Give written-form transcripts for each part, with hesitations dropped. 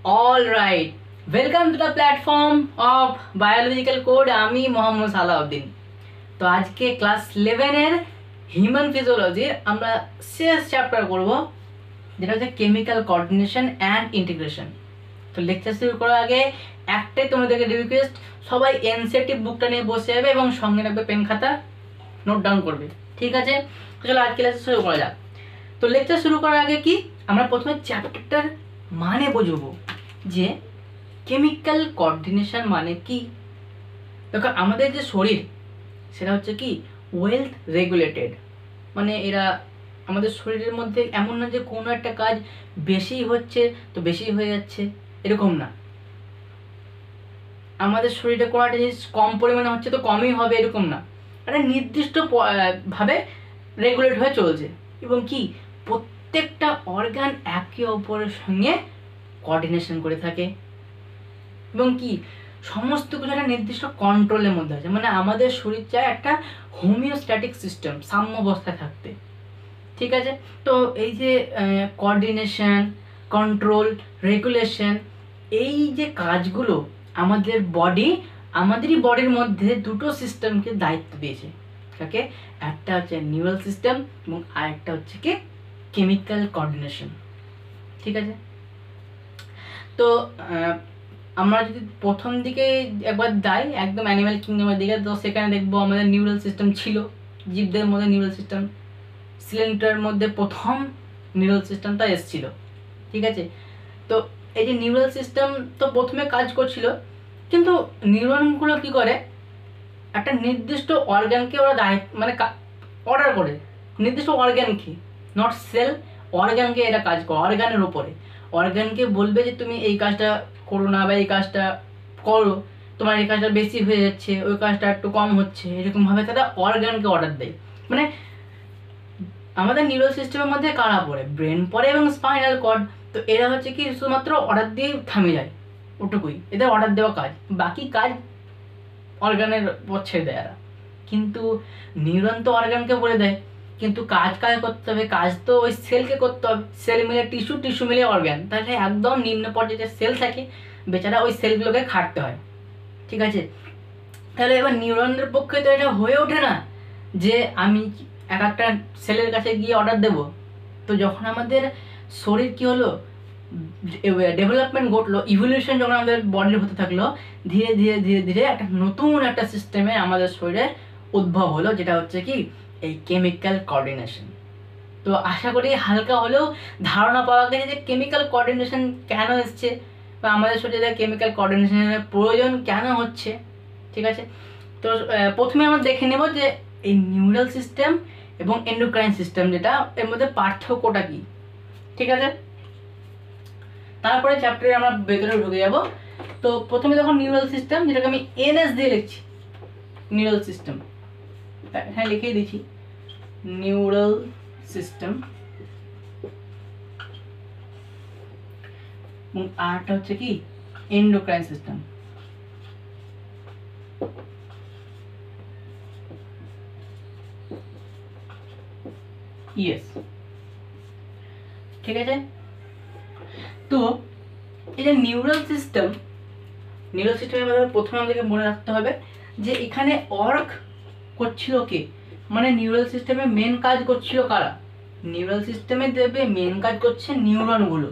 All right, welcome to the platform of biological code. আমি মোহাম্মদ সালাউদ্দিন। তো আজকে ক্লাস 11 এর হিউম্যান ফিজিওলজির আমরা শেষ চ্যাপ্টার করব, যেটা হচ্ছে কেমিক্যাল কোঅর্ডিনেশন অ্যান্ড ইন্টিগ্রেশন। তো লেকচার শুরু করার আগে একটাই তোমাদেরকে রিকোয়েস্ট, সবাই এনসিইআরটি বুকটা নিয়ে বসে যাবে এবং সঙ্গে রাখবে পেন খাতা, নোট ডাউন করবে, ঠিক আছে? তো চলো আজকে ক্লাস শুরু করা যাক। তো লেকচার শুরু করার আগে কি আমরা প্রথমে চ্যাপ্টারটার মানে বুঝবো যে কেমিক্যাল কোঅর্ডিনেশন মানে কি। দেখো, আমাদের যে শরীর সেটা হচ্ছে কি ওয়েল রেগুলেটেড, মানে এরা আমাদের শরীরের মধ্যে এমন না যে কোনো একটা কাজ বেশি হচ্ছে তো বেশি হয়ে যাচ্ছে, এরকম না। আমাদের শরীরে কোনো একটা জিনিস কম পরিমাণে হচ্ছে তো কমই হবে, এরকম না। একটা নির্দিষ্ট ভাবে রেগুলেট হয়ে চলছে এবং কি প্রত্যেকটা অর্গান একে অপরের সঙ্গে কোঅর্ডিনেশন করে থাকে এবং কি সমস্ত কিছু একটা নির্দিষ্ট কন্ট্রোলের মধ্যে আছে। মানে আমাদের শরীর চায় একটা হোমিওস্ট্যাটিক সিস্টেম, সাম্যাবস্থায় থাকতে, ঠিক আছে? তো এই যে কোঅর্ডিনেশন, কন্ট্রোল, রেগুলেশন, এই যে কাজগুলো আমাদেরই বডির মধ্যে দুটো সিস্টেমকে দায়িত্ব দিয়েছে। কাকে? একটা হচ্ছে নিউরাল সিস্টেম এবং আরেকটা হচ্ছে কি কেমিক্যাল কোঅর্ডিনেশন, ঠিক আছে? তো আমরা যদি প্রথম দিকে একবার যাই একদম অ্যানিম্যাল কিংডমের দিকে, তো সেখানে দেখবো আমাদের নিউরাল সিস্টেম ছিল, জীবদের মধ্যে নিউরাল সিস্টেম, সিলিন্ডারের মধ্যে প্রথম নিউরাল সিস্টেমটা এসেছিল, ঠিক আছে? তো এই যে নিউরাল সিস্টেম তো প্রথমে কাজ করছিল, কিন্তু নিউরনগুলো কি করে একটা নির্দিষ্ট অর্গানকে ওরা মানে অর্ডার করে, নির্দিষ্ট অর্গানকে, নট সেল, অর্গানকে এরা কাজ করে, অর্গানের উপরে অর্গানকে বলবে যে তুমি এই কাজটা করো না বা এই কাজটা করো, তোমার এই কাজটা বেশি হয়ে যাচ্ছে, ওই কাজটা একটু কম হচ্ছে, এরকমভাবে তারা অর্গানকে অর্ডার দেয়। মানে আমাদের নিউরাল সিস্টেমের মধ্যে কারা পড়ে? ব্রেন পড়ে এবং স্পাইনাল কর্ড। তো এরা হচ্ছে কি শুধুমাত্র অর্ডার দিয়ে থামে যায়, ওটুকুই এদের অর্ডার দেওয়া কাজ, বাকি কাজ অর্গানের উপর ছেড়ে দেয় এরা। কিন্তু নিউরন তো অর্গানকে বলে দেয়, কিন্তু কাজ করতে হবে, কাজ তো ওই সেলকে করতে হবে, সেল মিলে টিস্যু মিলে অর্গান, তাহলে একদম নিম্ন পর্যায়ে যে সেল থাকে বেচারা ওই সেলগুলোকে খাটতে হয়, ঠিক আছে? তাহলে এবার নিউরনদের পক্ষে তো এটা হয়ে ওঠে না যে আমি এক একটা সেলের কাছে গিয়ে অর্ডার দেব। তো যখন আমাদের শরীর কি হলো, ডেভেলপমেন্ট ঘটলো, ইভলিউশন যখন আমাদের বডির হতে থাকলো, ধীরে ধীরে ধীরে ধীরে একটা নতুন একটা সিস্টেমে আমাদের শরীরের উদ্ভব হলো, যেটা হচ্ছে কি এই কেমিক্যাল কোঅর্ডিনেশন। তো আশা করি হালকা হলেও ধারণা পাওয়া গেছে যে কেমিক্যাল কোঅর্ডিনেশন কেন এসছে বা আমাদের শরীরে কেমিক্যাল কোঅর্ডিনেশনের প্রয়োজন কেন হচ্ছে, ঠিক আছে? তো প্রথমে আমরা দেখে নেব যে এই নিউরাল সিস্টেম এবং এন্ডোক্রাইন সিস্টেম, যেটা এর মধ্যে পার্থক্যটা কি, ঠিক আছে? তারপরে চ্যাপ্টারে আমরা ভেতরে ঢুকে যাব। তো প্রথমে দেখো নিউরাল সিস্টেম, যেটাকে আমি এনএস দিয়ে লিখছি, নিউরাল সিস্টেম, হ্যাঁ লিখেই দিচ্ছি, নিউরাল সিস্টেম। এবং আরটা হচ্ছে কি এন্ডোক্রাইন সিস্টেম। ইয়েস, ঠিক আছে? তো এই যে নিউরাল সিস্টেমের মধ্যে প্রথমে আমাদেরকে মনে রাখতে হবে যে এখানে ওয়ার্ক করছিল কে, মানে নিউরাল সিস্টেমে মেন কাজ করছিল কারা? নিউরাল সিস্টেমে দেবে মেন কাজ করছে নিউরনগুলো।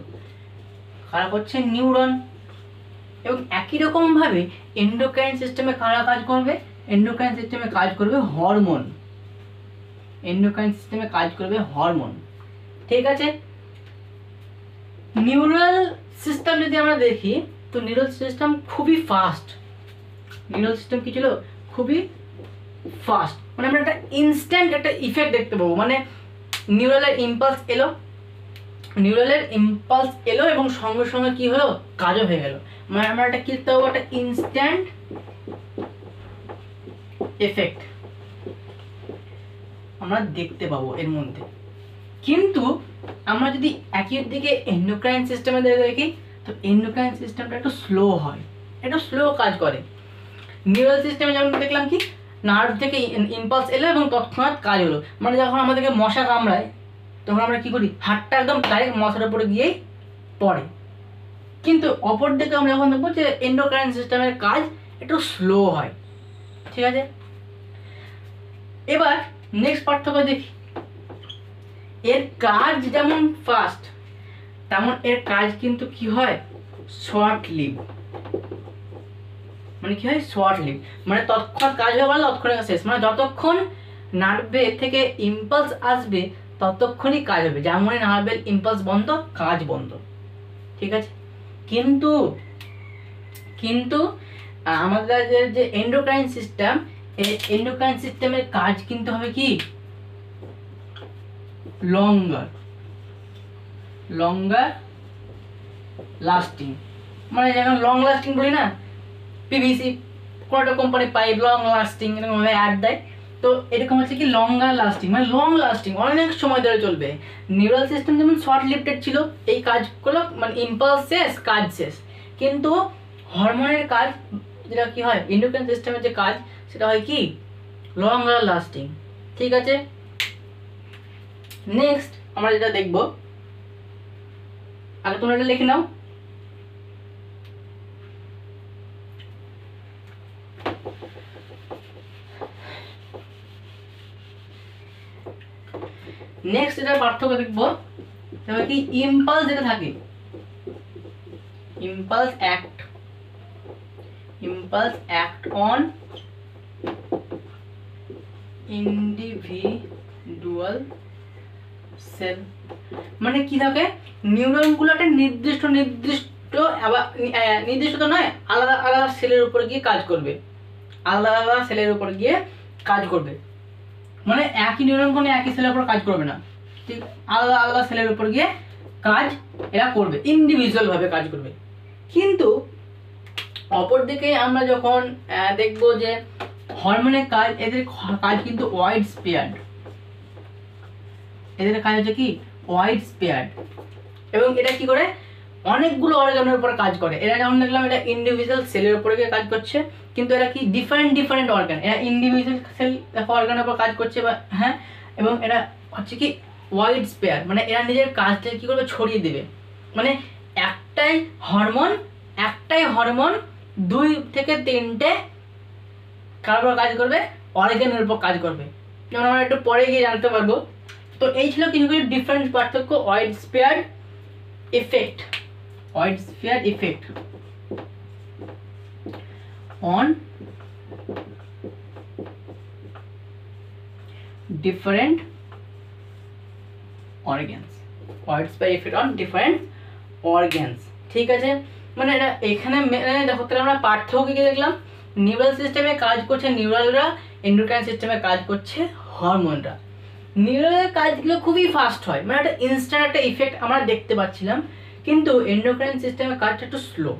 কারা করছে? নিউরন। এবং একই রকম ভাবে এন্ডোক্রাইন সিস্টেমে কারা কাজ করবে? এন্ডোক্রাইন সিস্টেমে কাজ করবে হরমোন, এন্ডোক্রাইন সিস্টেমে কাজ করবে হরমোন, ঠিক আছে? নিউরাল সিস্টেম যদি আমরা দেখি, তো নিউরাল সিস্টেম খুবই ফাস্ট। নিউরাল সিস্টেম কি ছিল? খুবই ফাস্ট, মানে আমরা একটা ইনস্ট্যান্ট একটা ইফেক্ট দেখতে পাবো। মানে নিউরালের ইম্পালস এলো এবং সঙ্গে সঙ্গে কি হলো, কাজও হয়ে গেল। মানে আমরা একটা কি দেখতে পাবো, একটা ইনস্ট্যান্ট এফেক্ট আমরা দেখতে পাবো এর মধ্যে। কিন্তু আমরা যদি একই দিকে এন্ডোক্রাইন সিস্টেমে দেখি, তো এন্ডোক্রাইন সিস্টেমটা একটু স্লো হয়, একটু স্লো কাজ করে। নিউরাল সিস্টেমে যেমন দেখলাম কি নার্ভ থেকে ইম্পালস এলো এবং তৎক্ষণাৎ কাজ হলো। মানে যখন আমাদেরকে মশা কামড়ায় তখন আমরা কি করি, হাতটা একদম ডাইরেক্ট মশার উপরে গিয়েই পড়ে, কিন্তু অপর দিকে আমরা এখন দেখবো যে এন্ডোক্রাইন সিস্টেমের কাজ একটু স্লো হয়। ঠিক আছে, এবার নেক্সট পার্থক্য দেখি। এর কাজ যেমন ফাস্ট, তেমন এর কাজ কিন্তু কি হয়, শর্ট লিভ। মানে কি হয়, শর্ট লিভ, মানে তৎক্ষণ কাজ হয়ে গেল তৎক্ষণে শেষ, মানে যতক্ষণ নার্ভে থেকে ইম্পালস আসবে ততক্ষণই কাজ হবে, যেমন নার্ভের ইম্পালস বন্ধ কাজ বন্ধ। ঠিক আছে, কিন্তু কিন্তু আমাদের যে এন্ডোক্রাইন সিস্টেম, এই এন্ডোক্রাইন সিস্টেমের কাজ কিন্তু হবে কি লঙ্গার লাস্টিং। মানে যখন লং লাস্টিং বলি না, পিভিসি কোনো একটা কোম্পানি পাইপ লং লাস্টিং এরকম অ্যাড দেয়, তো এরকম হচ্ছে কি লঙ্গার লাস্টিং, মানে লং লাস্টিং অনেক সময় ধরে চলবে। নিউরাল সিস্টেম যেমন শর্ট লিফটেড ছিল, এই কাজগুলো মানে ইম্পালস শেষ কাজ শেষ, কিন্তু হরমোনের কাজ যেটা কি হয়, এন্ডোক্রাইন সিস্টেমের যে কাজ সেটা হয় কি লঙ্গার লাস্টিং। ঠিক আছে, নেক্সট আমরা যেটা দেখব, আগে তোমরা এটা লিখে নাও। নেক্সট এটা পার্থক্য দেখবো কি ইম্পালস যেটা থাকে, ইম্পালস অ্যাক্ট অন ইন্ডিভিডুয়াল সেল। মানে কি থাকে, নিউরনগুলো একটা নির্দিষ্ট আবার নির্দিষ্ট তো নয়, আলাদা আলাদা সেলের উপর গিয়ে কাজ করবে, আলাদা আলাদা সেলের উপর গিয়ে কাজ করবে। মানে একই নিউরন কোনো একই সেলের উপর কাজ করবে না, ঠিক আলাদা আলাদা সেলের উপর গিয়ে কাজ এরা করবে, ইন্ডিভিজুয়াল ভাবে কাজ করবে। কিন্তু অপরদিকে আমরা যখন দেখব যে হরমোনের কাজ, এদের কাজ কিন্তু ওয়াইড স্পেয়ার্ড, এদের কাজ হচ্ছে কি ওয়াইড স্পেয়ার্ড, এবং এটা কি করে অনেকগুলো অর্গানের উপর কাজ করে। এরা যেমন দেখলাম এটা ইন্ডিভিজুয়াল সেলের উপরে গিয়ে কাজ করছে, কিন্তু এরা কি ডিফারেন্ট অর্গান, এরা ইন্ডিভিজুয়াল সেল অর্গানের উপর কাজ করছে বা হ্যাঁ, এবং এরা হচ্ছে কি ওয়াইড স্পেয়ার, মানে এরা নিজের কাজটা কি করবে ছড়িয়ে দেবে। মানে একটাই হরমোন 2 থেকে 3টে কার উপর কাজ করবে, অর্গানের উপর কাজ করবে, যেমন আমরা একটু পরে গিয়ে জানতে পারবো। তো এই ছিল কিছু কিছু ডিফারেন্ট পার্থক্য, wide spare effect on different organs, wide spectrum effect on different organs। ঠিক আছে, মানে এটা এখানে দেখো তাহলে আমরা পার্থক্য কি দেখলাম, নিউরাল সিস্টেমে কাজ করছে নিউরালরা, এন্ডোক্রাইন সিস্টেমে কাজ করছে হরমোনরা। নিউরালের কাজগুলো খুবই ফাস্ট হয়, মানে একটা ইনস্ট্যান্ট একটা ইফেক্ট আমরা দেখতে পাচ্ছিলাম, কিন্তু এন্ডোক্রাইন সিস্টেমের কাজটা একটু স্লো।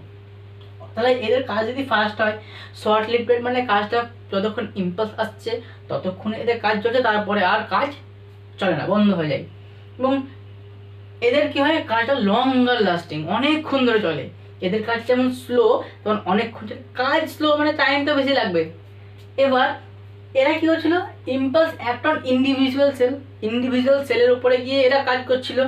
তাহলে এদের কাজ যদি ফাস্ট হয়, শর্ট লিভড মানে কাজটা যতক্ষণ ইম্পালস আসছে ততক্ষণ এদের কাজ চলছে, তারপরে আর কাজ চলে না, বন্ধ হয়ে যায়। এবং এদের কি হয়, কাজটা লঙ্গার লাস্টিং, অনেকক্ষণ ধরে চলে। এদের কাজ যেমন স্লো তখন অনেকক্ষণ কাজ স্লো, মানে টাইম তো বেশি লাগবে। এবার এরা কি করছিল, ইম্পালস অ্যাক্ট অন ইন্ডিভিজুয়াল সেলের উপরে গিয়ে এরা কাজ করছিল,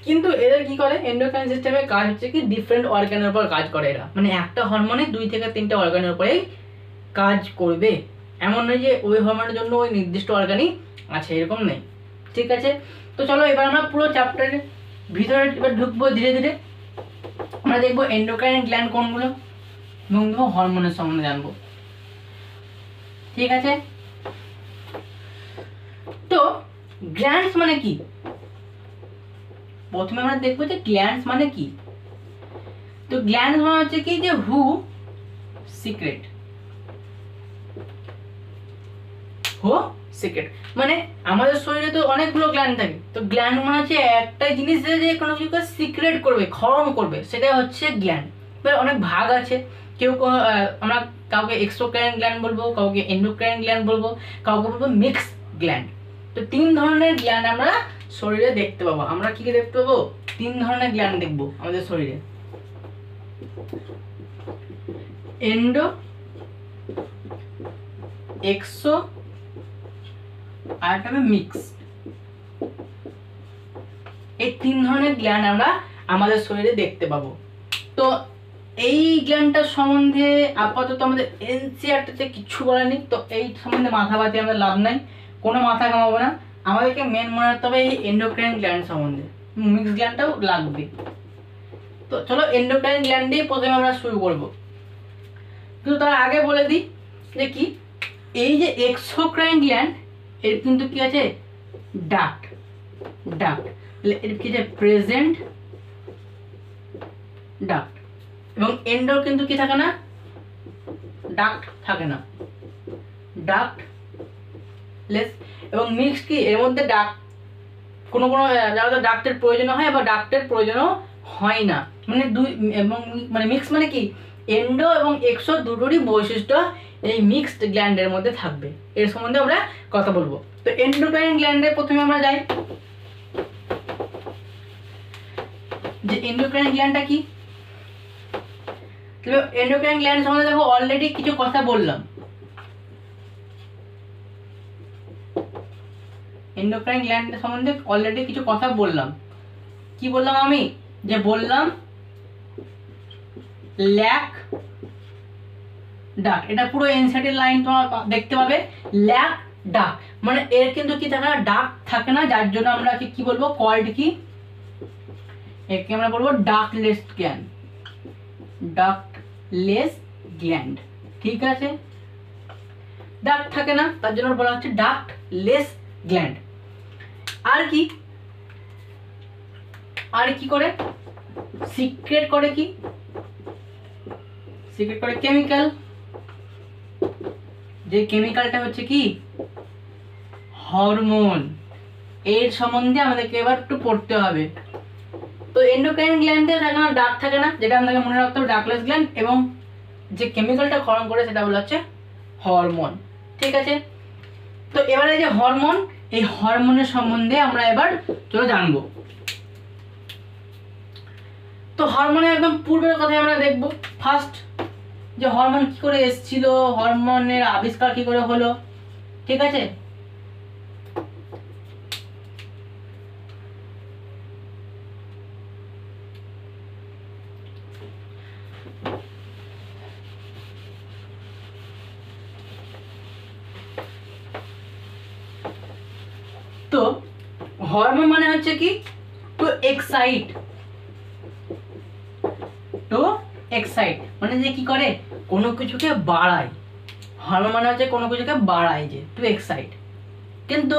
কিন্তু এদের কি করে এন্ডোক্রাইন সিস্টেমে কাজ হচ্ছে কি ডিফারেন্ট অর্গানের উপর কাজ করে এরা, মানে একটা হরমোনে 2 থেকে 3টে অর্গানের উপরেই কাজ করবে, এমন নয় যে ওই হরমোনের জন্য ওই নির্দিষ্ট অর্গানই আছে, এরকম নেই। ঠিক আছে, তো চলো এবার আমরা পুরো চ্যাপ্টারের ভিতরে এবার ঢুকবো ধীরে ধীরে। আমরা দেখবো এন্ডোক্রাইন গ্ল্যান্ড কোনগুলো এবং দেখবো হরমোনের সম্বন্ধে জানবো। ঠিক আছে, তো গ্ল্যান্ডস মানে কি, প্রথমে আমরা দেখবো যে গ্ল্যান্ডস মানে কি। তো গ্ল্যান্ডস মানে হচ্ছে কি যে হু সিক্রেট, মানে আমাদের শরীরে তো অনেকগুলো গ্ল্যান্ড থাকে, তো গ্ল্যান্ড মানে হচ্ছে একটাই জিনিস যে কোনো কিছু সিক্রেট করবে, ক্ষরণ করবে, সেটা হচ্ছে গ্ল্যান্ড। অনেক ভাগ আছে, কেউ আমরা কাউকে এক্সোক্রাইন গ্ল্যান্ড বলবো, কাউকে এন্ডোক্রাইন গ্ল্যান্ড বলবো, কাউকে বলবো মিক্স গ্ল্যান্ড। তো 3 ধরনের গ্ল্যান্ড আমরা শরীরে দেখতে পাবো। আমরা কি কি দেখতে পাবো, 3 ধরনের গ্ল্যান্ড দেখবো আমাদের শরীরে, এন্ডো, এক্সো আর একটা মিক্স। এই 3 ধরনের গ্ল্যান্ড আমরা আমাদের শরীরে দেখতে পাবো। তো এই গ্ল্যান্ডটার সম্বন্ধে আপাতত আমাদের এনসিইআরটিতে কিছু বলা নেই, তো এই সম্বন্ধে মাথা বাতি আমাদের লাভ নাই, কোনো মাথা ঘামাবো না। আমাদেরকে মেন মনে রাখতে হবে এই এন্ডোক্রাইন গ্ল্যান্ড সম্বন্ধে, মিক্স গ্ল্যান্ডটাও লাগবে। তো চলো এন্ডোক্রাইন গ্ল্যান্ড দিয়ে প্রথমে আমরা শুরু করব। কিন্তু তার আগে বলে দিই যে কি, এই যে এক্সোক্রাইন গ্ল্যান্ড এর কিন্তু কি আছে ডাক্ট, এর কি আছে প্রেজেন্ট ডাক্ট, এবং এন্ডোর কিন্তু কি থাকে না, ডাক্ট থাকে না, ডাক্ট লেস। এবং মিক্সড কি, এর মধ্যে ডাক্ট কোনো যারা ডাক্টের প্রয়োজন হয় বা ডাক্টের প্রয়োজনও হয় না, মানে দুই এবং মানে মিক্স মানে কি এন্ডো এবং এক্সো দুটোরই বৈশিষ্ট্য এই মিক্সড গ্ল্যান্ডের মধ্যে থাকবে। এর সম্বন্ধে আমরা কথা বলবো। তো এন্ডোক্রাইন গ্ল্যান্ডে প্রথমে আমরা যাই যে এন্ডোক্রাইন গ্ল্যান্ডটা কি। এন্ডোক্রাইন গ্ল্যান্ড সম্বন্ধে দেখো অলরেডি কিছু কথা বললাম। এন্ডোক্রাইন গ্ল্যান্ড সম্বন্ধে অলরেডি কিছু কথা বললাম। কি বললাম আমি, যে বললাম ল্যাক ডাক, এটা পুরো এনসিইআরটি লাইন তোমরা দেখতে পাবে, ল্যাক ডাক মানে এর কিন্তু কি থাকে না, ডাক থাকে না, যার জন্য আমরা কি বলবো, কল্ড কি, একে আমরা বলবো ডাকলেস গ্ল্যান্ড, ডাকলেস গ্ল্যান্ড। ঠিক আছে, ডাক থাকে না তার জন্য বলা হচ্ছে ডাকলেস গ্ল্যান্ড। আর কি, আর কি করে সিক্রেট করে, কি সিক্রেট করে কেমিক্যাল, যে কেমিক্যালটা হচ্ছে কি হরমোন। এর সম্বন্ধে আমাদেরকে এবার একটু পড়তে হবে। তো এন্ডোক্রাইন গ্ল্যান্ডে থাকে না, ডাক থাকে না, যেটা আমাদেরকে মনে রাখতে হবে ডাকলেস গ্ল্যান্ড, এবং যে কেমিক্যালটা ক্ষরণ করে সেটা বলা হচ্ছে হরমোন। ঠিক আছে, তো এবারে যে হরমোন, এই হরমোনের সম্বন্ধে আমরা এবার চলো জানবো। তো হরমোনের একদম পূর্বের কথাই আমরা দেখব। ফার্স্ট যে হরমোন কি করে এসেছিল, হরমোনের আবিষ্কার কি করে হলো। ঠিক আছে, তো হরমোন মানে হচ্ছে কি টু এক্সাইট, মানে যে কি করে কোনো কিছুকে বাড়ায়। হরমোন মানে হচ্ছে কোনো কিছুকে বাড়ায়, যে টু এক্সাইট। কিন্তু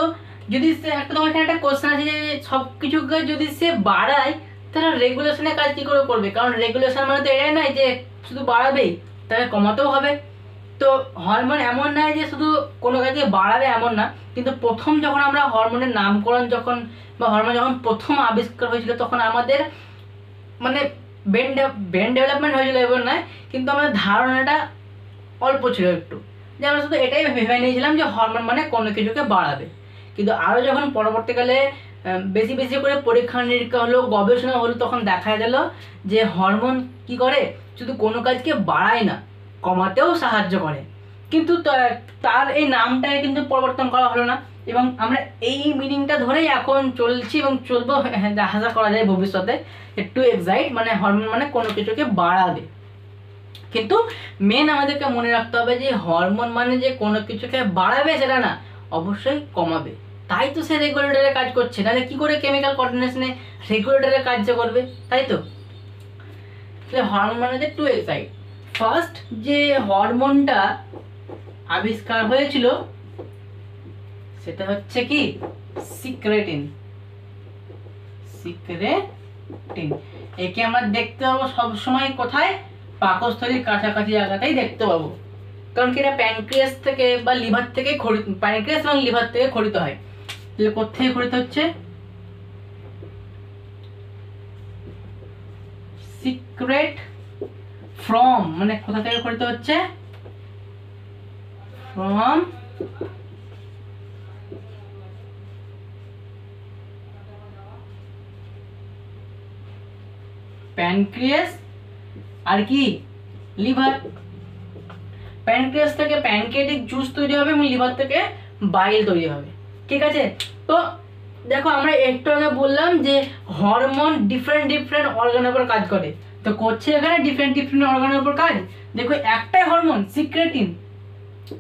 যদি সে একটা, তোমার এখানে একটা কোশ্চেন আছে যে সব কিছুকে যদি সে বাড়ায় তাহলে রেগুলেশনের কাজ কি করে করবে, কারণ রেগুলেশন মানে তো এটাই নয় যে শুধু বাড়াবেই, তাহলে কমাতেও হবে। তো হরমোন এমন নয় যে শুধু কোনো কাজে বাড়াবে এমন না, কিন্তু প্রথম যখন আমরা হরমোনের নামকরণ যখন বা হরমোন যখন প্রথম আবিষ্কার হয়েছিল তখন আমাদের মানে ব্রেন ডেভেলপমেন্ট হয়েছিল এবার নয়, কিন্তু আমাদের ধারণাটা অল্প ছিল একটু, যে আমরা শুধু এটাই ভেবে নিয়েছিলাম যে হরমোন মানে কোনো কিছুকে বাড়াবে। কিন্তু আরও যখন পরবর্তীকালে বেশি বেশি করে পরীক্ষা নিরীক্ষা হলো, গবেষণা হলো, তখন দেখা গেল যে হরমোন কি করে শুধু কোনো কাজকে বাড়ায় না, কমাতেও সাহায্য করে। কিন্তু তার এই নামটাই কিন্তু পরিবর্তন করা হলো না, এবং আমরা এই মিনিংটা ধরেই এখন চলছি এবং চলবো, আশা করা যায় ভবিষ্যতে। টু এক্সাইট মানে হরমোন মানে কোনো কিছুকে বাড়াবে। কিন্তু মেন আমাদেরকে মনে রাখতে হবে যে হরমোন মানে যে কোনো কিছুকে বাড়াবে সেটা না, অবশ্যই কমাবে। তাই তো সে রেগুলেটরে কাজ করছে, তাহলে কি করে কেমিক্যাল কোঅর্ডিনেশনে রেগুলেটরে কাজ করবে, তাই তো। হরমোন মানে যে টু এক্সাইট। ফার্স্ট যে হরমোনটা আবিষ্কার হয়েছিল সেটা হচ্ছে কি সিক্রেটিন। একে আমরা দেখতে পাবো সবসময় কোথায়, পাকস্থলীর কাছাকাছি জায়গাটাই দেখতে পাবো, কারণ কি এটা প্যানক্রিয়াস থেকে বা লিভার থেকে প্যানক্রিয়াস এবং লিভার থেকে খরিত হয়। তাহলে কোথেকে খরিত হচ্ছে, সিক্রেট ফ্রম মানে কোথা থেকে খরিত হচ্ছে, ফ্রম প্যানক্রিয়াস আর কি লিভার। প্যানক্রিয়াস থেকে প্যানক্রিয়াটিক জুস তৈরি হবে এবং লিভার থেকে বাইল তৈরি হবে। ঠিক আছে, তো দেখো আমরা একটু আগে বললাম যে হরমোন ডিফারেন্ট অর্গানের উপর কাজ করে, তো করছে এখানে ডিফারেন্ট ডিফারেন্ট অর্গানের উপর কাজ। দেখো একটাই হরমোন সিক্রেটিন,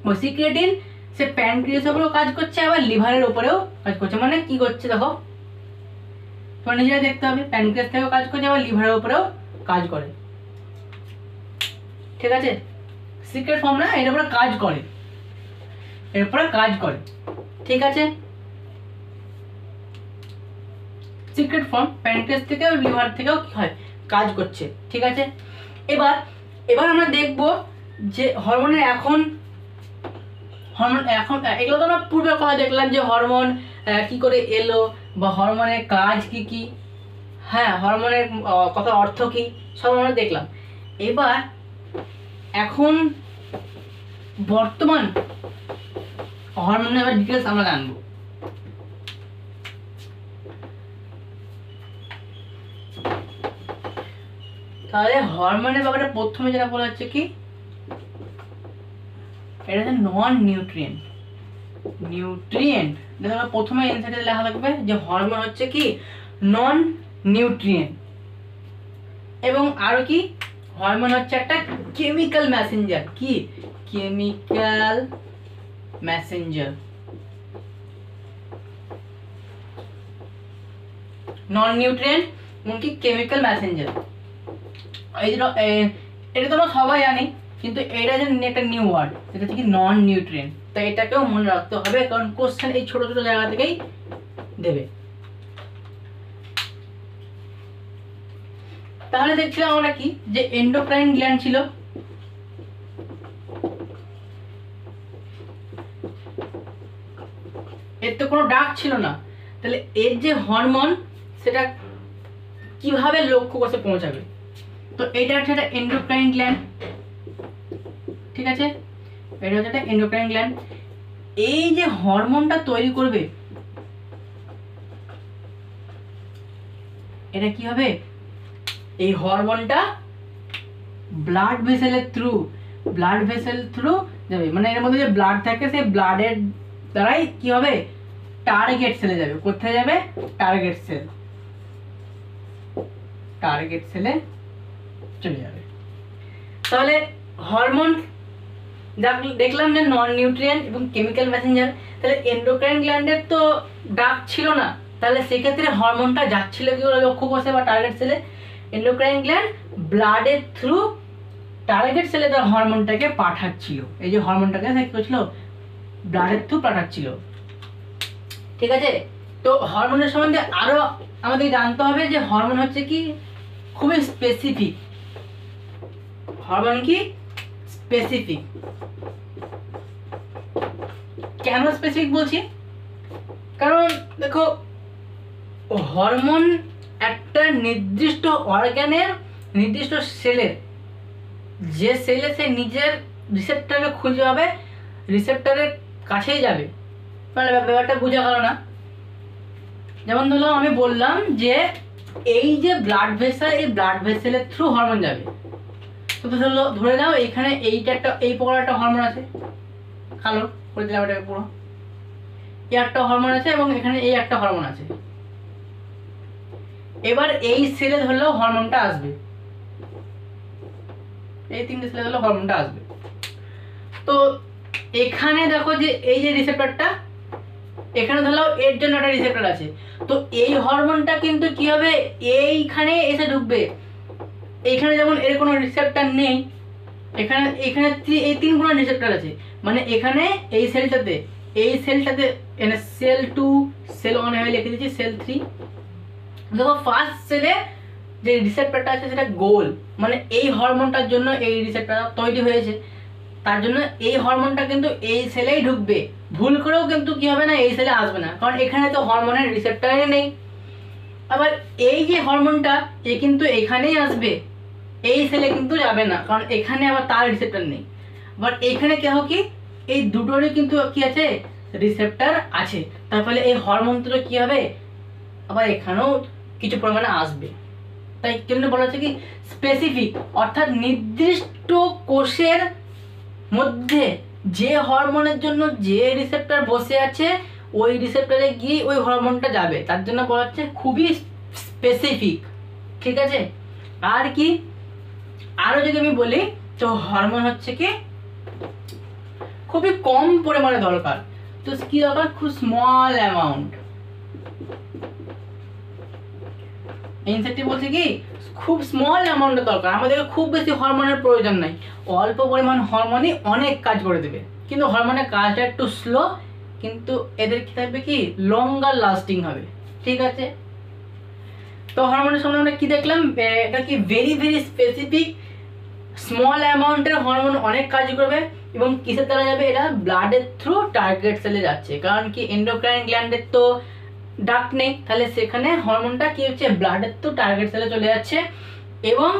ওই সিক্রেটিন সে প্যানক্রিয়াসের উপরেও কাজ করছে, আবার লিভারের উপরেও কাজ করছে। মানে কি করছে দেখো, তোমার নিজেরা দেখতে হবে, প্যানক্রিয়াস থেকেও কাজ করছে, আবার লিভারের উপরেও কাজ করে। ঠিক আছে, সিক্রেট ফর্ম না, এর উপরে কাজ করে, এর উপরে কাজ করে। ঠিক আছে, সিক্রেট ফর্ম প্যানক্রিয়াস থেকেও লিভার থেকেও কি হয়, কাজ করছে। ঠিক আছে, এবার আমরা দেখব যে হরমোনের এখন এগুলো তো আমরা পূর্বে কথা দেখলাম যে হরমোন কি করে এলো বা হরমোনের কাজ কি কি, হ্যাঁ হরমোনের কথা অর্থ কি সব আমরা দেখলাম। এবার এখন বর্তমান হরমোনের এবার ডিটেলস আমরা জানবো। তাহলে হরমোনের ব্যাপারে প্রথমে যেটা বলা হচ্ছে কি, এটা হচ্ছে নন নিউট্রিয়েন্ট। দেখো প্রথমে এনসাইটে লেখা থাকবে যে হরমোন হচ্ছে কি নন নিউট্রিয়েন্ট, এবং আরো কি হরমোন হচ্ছে একটা কেমিক্যাল মেসেঞ্জার। কি কেমিক্যাল মেসেঞ্জার, নন নিউট্রিয়েন্ট এবং কি কেমিক্যাল মেসেঞ্জার। এটা তো আমরা সবাই জানি, কিন্তু এটা যে একটা নিউ ওয়ার্ড, এটা হচ্ছে কি নন নিউট্রিয়েন্ট। তাই এটাকেও মনে রাখতে হবে, কারণ কোশ্চেন এই ছোট ছোট জায়গা থেকেই দেবে। তাহলে দেখছিলাম আমরা কি যে এন্ডোক্রাইন গ্ল্যান্ড ছিল, এর তো কোনো ডাক ছিল না, তাহলে এর যে হরমোন সেটা কিভাবে লক্ষ্য করতে পৌঁছাবে। তো এটা হচ্ছে একটা এন্ডোক্রাইন গ্ল্যান্ড। ঠিক আছে, এটা হচ্ছে একটা এন্ডোক্রাইন গ্ল্যান্ড। এই যে হরমোনটা তৈরি করবে, এটা কি হবে, এই হরমোনটা ব্লাড ভেসেলের থ্রু যাবে। মানে এর মধ্যে যে ব্লাড থাকে সেই ব্লাডের দ্বারাই কি হবে, টার্গেট সেলে যাবে। কোথায় যাবে, টার্গেট সেলে চলে যাবে। তাহলে হরমোন দেখলাম যে নন নিউট্রিয়েন্ট এবং কেমিক্যাল মেসেঞ্জার। তাহলে এন্ডোক্রাইন গ্ল্যান্ডের তো ডাক ছিল না, তাহলে সেক্ষেত্রে হরমোনটা যাচ্ছিল কি করে লক্ষ্য করছে বা টার্গেট সেলে, এন্ডোক্রাইন গ্ল্যান্ড ব্লাডের থ্রু টার্গেট সেলে তার হরমোনটাকে পাঠাচ্ছিল। এই যে হরমোনটাকে সে কি করছিল, ব্লাডের থ্রু পাঠাচ্ছিল। ঠিক আছে, তো হরমোনের সম্বন্ধে আরো আমাদের জানতে হবে যে হরমোন হচ্ছে কি খুবই স্পেসিফিক। হরমোন কি স্পেসিফিক, কেন স্পেসিফিক বলছি, কারণ দেখো হরমোন একটা নির্দিষ্ট অর্গানের নির্দিষ্ট সেলের, যে সেলে সে নিজের রিসেপ্টরকে খুঁজে পাবে, রিসেপ্টরের কাছেই যাবে। মানে ব্যাপারটা বোঝা গেল না। যেমন ধরো আমি বললাম যে এই যে ব্লাড ভেসেল, এই ব্লাড ভেসেলের থ্রু হরমোন যাবে। তো ধরে নাও এখানে এইটা একটা, এই প্রকার একটা হরমোন আছে, কালো করে দিলাম এটাকে পুরো, এই একটা হরমোন আছে এবং এখানে এই একটা হরমোন আছে। এবার এই সেলে ধরলেও হরমোনটা আসবে, এই তিনটে সেলে ধরলেও হরমোনটা আসবে। তো এখানে দেখো যে এই যে রিসেপ্টরটা, এখানে ধরলেও এর জন্য একটা রিসেপ্টর আছে। তো এই হরমোনটা কিন্তু কি হবে, এইখানে এসে ঢুকবে। এইখানে যেমন এর কোনো রিসেপ্টর নেই, এখানে এই তিন গুণ রিসেপ্টর আছে। মানে এখানে এই সেলটাতে সেল 2 সেল 1 আমি লিখে দিচ্ছি, সেল 3। দেখো ফার্স্ট সেলে যে রিসেপ্টরটা আছে সেটা গোল, মানে এই হরমোনটার জন্য এই রিসেপ্টর তৈরি হয়েছে। তার জন্য এই হরমোনটা কিন্তু এই সেলেই ঢুকবে, ভুল করেও কিন্তু কি হবে না, এই সেলে আসবে না, কারণ এখানে তো হরমোনের রিসেপ্টরই নেই। আবার এই যে হরমোনটা এ কিন্তু এখানেই আসবে, এই সেলে কিন্তু যাবে না, কারণ এখানে আবার তার রিসেপ্টর নেই। বাট এখানে কেন কি, এই দুটোরই কিন্তু কি আছে, রিসেপ্টর আছে। তার ফলে এই হরমোন দুটো কি হবে, আবার এখানেও কিছু পরিমাণে আসবে। তাই কেন বলা হচ্ছে কি স্পেসিফিক, অর্থাৎ নির্দিষ্ট কোষের মধ্যে যে হরমোনের জন্য যে রিসেপ্টর বসে আছে, ওই রিসেপ্টরে গিয়ে ওই হরমোনটা যাবে। তার জন্য বলা হচ্ছে খুবই স্পেসিফিক। ঠিক আছে, আর কি আরও যদি আমি বলি তো হরমোন হচ্ছে কি খুবই কম পরিমাণে দরকার। তো কি দরকার? খুব স্মল অ্যামাউন্ট। ইনসেক্টিভ বলছে কি খুব স্মল অ্যামাউন্টের দরকার, আমাদেরকে খুব বেশি হরমোনের প্রয়োজন নাই, অল্প পরিমাণ হরমোনই অনেক কাজ করে দেবে। কিন্তু হরমোনের কাজটা একটু স্লো, কিন্তু এদের কি থাকবে কি লঙ্গার লাস্টিং হবে। ঠিক আছে, তো হরমোনের সামনে আমরা কি দেখলাম, এটা কি ভেরি ভেরি স্পেসিফিক স্মল অ্যামাউন্টের হরমোন অনেক কাজ করবে এবং কিসের দ্বারা যাবে, এটা ব্লাডের থ্রু টার্গেট সেলে যাচ্ছে। কারণ কি এন্ডোক্রাইন গ্ল্যান্ডের তো ডাক নেই, তাহলে সেখানে হরমোনটা কি হচ্ছে ব্লাডের থ্রু টার্গেট সেলে চলে যাচ্ছে এবং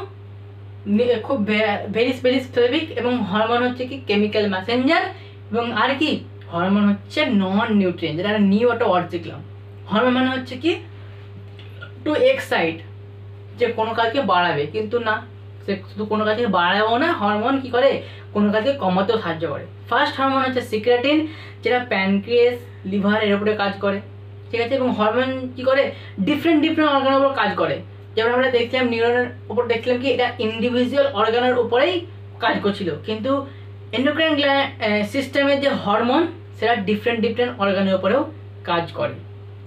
খুব ভেরি ভেরি স্পেসিফিক। এবং হরমোন হচ্ছে কি কেমিক্যাল মেসেঞ্জার এবং আর কি হরমোন হচ্ছে নন নিউট্রিয়েন্ট, যেটা নিউ একটা ওয়ার্ড শিখলাম। হরমোন মানে হচ্ছে কি টু এক্সাইট, যে কোনো কাজকে বাড়াবে, কিন্তু না, সে শুধু কোনো কাজকে বাড়াবেও না, হরমোন কি করে কোনো কাজকে কমাতেও সাহায্য করে। ফার্স্ট হরমোন হচ্ছে সিক্রেটিন, যেটা প্যানক্রিয়াস লিভার এর উপরে কাজ করে। ঠিক আছে, এবং হরমোন কি করে ডিফারেন্ট ডিফারেন্ট অর্গানের উপর কাজ করে। যেমন আমরা দেখলাম নিউরনের উপর দেখলাম কি এটা ইন্ডিভিজুয়াল অর্গানের উপরেই কাজ করছিল, কিন্তু এন্ডোক্রাইন সিস্টেমের যে হরমোন সেটা ডিফারেন্ট ডিফারেন্ট অর্গানের উপরেও কাজ করে।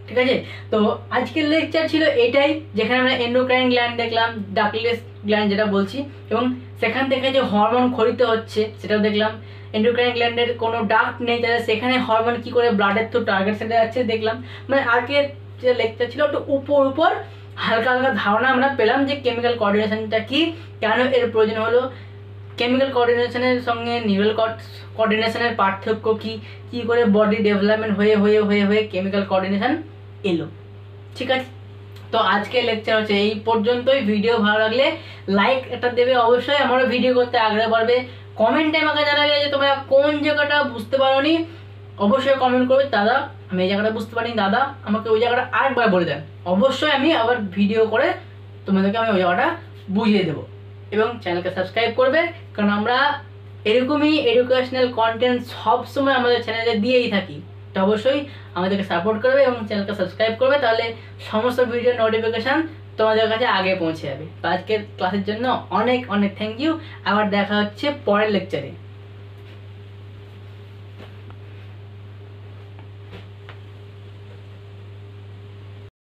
ঠিক আছে, তো আজকের লেকচার ছিল এটাই, যেখানে আমরা এন্ডোক্রাইন গ্ল্যান্ড দেখলাম, ডাকলেস গ্ল্যান্ড যেটা বলছি, এবং সেখান থেকে যে হরমোন খরিত হচ্ছে সেটাও দেখলাম। এন্ডোক্রাইন গ্ল্যান্ডের কোনো ডাক্ট নেই, তাহলে সেখানে হরমোন কি করে ব্লাডের থ্রু টার্গেট সেটে যাচ্ছে দেখলাম। মানে আগের যে লেকচার ছিল একটু উপর হালকা হালকা ধারণা আমরা পেলাম যে কেমিক্যাল কোঅর্ডিনেশনটা কি, কেন এর প্রয়োজন হলো, কেমিক্যাল কোঅর্ডিনেশনের সঙ্গে নিউরাল কোঅর্ডিনেশনের পার্থক্য কি, কি করে বডি ডেভেলপমেন্ট হয়ে হয়ে হয়ে হয়ে কেমিক্যাল কোঅর্ডিনেশন এলো। ঠিক আছে, তো আজকে লেকচার হচ্ছে এই পর্যন্তই। ভিডিও ভালো লাগলে লাইক একটা দেবে অবশ্যই, আমারও ভিডিও করতে আগ্রহ বাড়বে। কমেন্টে আমাকে জানাবে যে তোমরা কোন জায়গাটা বুঝতে পারোনি, অবশ্যই কমেন্ট করবে দাদা আমি এই জায়গাটা বুঝতে পারিনি, দাদা আমাকে ওই জায়গাটা আরেকবার বলে দেন। অবশ্যই আমি আবার ভিডিও করে তোমাদেরকে আমি ওই জায়গাটা বুঝিয়ে দেবো। এবং চ্যানেলকে সাবস্ক্রাইব করবে, কারণ আমরা এরকমই এডুকেশনাল কন্টেন্ট সবসময় আমাদের চ্যানেলে দিয়েই থাকি। তো অবশ্যই আমাদেরকে সাপোর্ট করবে এবং চ্যানেলকে সাবস্ক্রাইব করবে, তাহলে সমস্ত ভিডিওর নোটিফিকেশান তোমাদের কাছে আগে পৌঁছে যাবে। তো আজকের ক্লাসের জন্য অনেক অনেক থ্যাংক ইউ। আবার দেখা হচ্ছে পরের লেকচারে।